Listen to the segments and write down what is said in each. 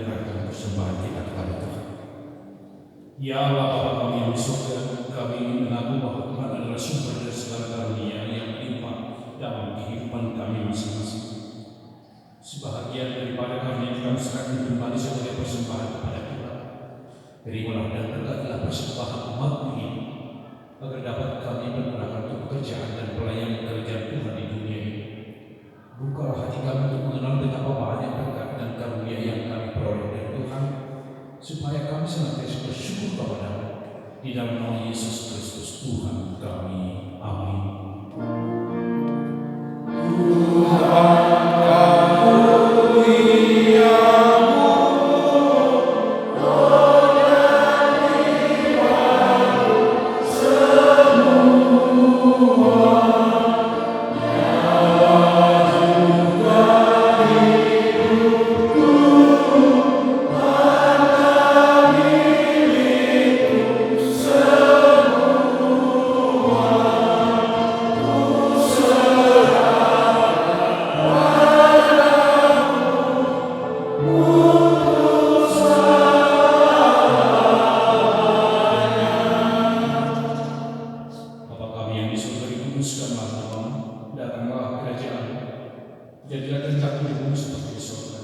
mendengarkan persembahan kita kepada Tuhan. Ya Allah Bapa kami yang di surga, kami mengaku bahwa Tuhan adalah sumber dari segala karunia yang melimpah dalam kehidupan kami masing-masing. Sebahagian daripada kami yang kami serahkan kembali sebagai persembahan kepada Tuhan. Terimalah dan berkatilah persembahan umat-Mu ini, agar dapat kami menggunakan untuk pekerjaan dan pelayanan kerajaan Tuhan di dunia ini. Bukalah hati kami untuk mengenal betapa banyak berkat dan karunia yang kami peroleh dari Tuhan, supaya kami senantiasa bersyukur kepada-Mu di dalam nama Yesus Kristus Tuhan kami. Amin. Jadilah kehendak-Mu di bumi seperti di surga.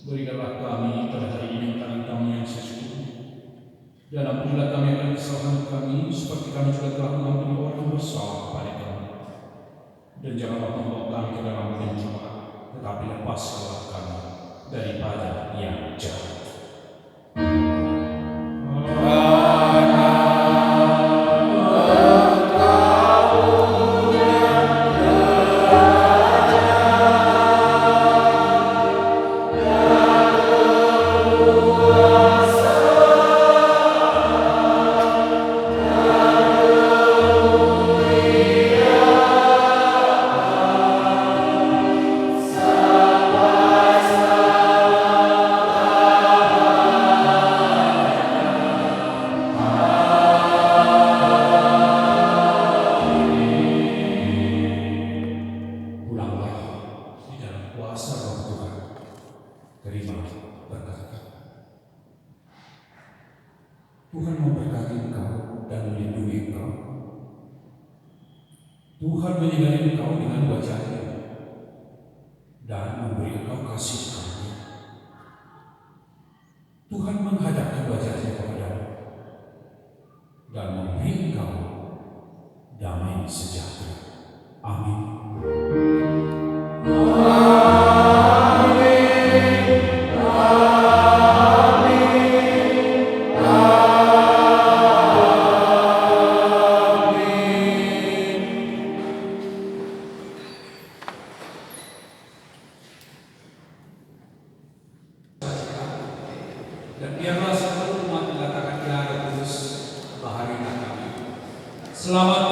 Berikanlah kami pada hari ini makanan kami yang secukupnya. Dan ampunilah kami akan kesalahan kami, seperti kami juga telah mengampuni orang yang bersalah kepada kami. Dan janganlah membawa kami ke dalam pencobaan, tetapi lepaskanlah kami daripada yang jahat. Terima berkat. Tuhan memberkati engkau dan melindungi engkau. Tuhan menyinari engkau dengan wajah-Nya dan memberi engkau kasih karunia. Tuhan menghadapkan wajah-Nya kepadamu dan memberi engkau damai sejahtera. Amin. Dan biarlah seluruh umat mengatakan ya Kudus, bahagilah kami. Selamat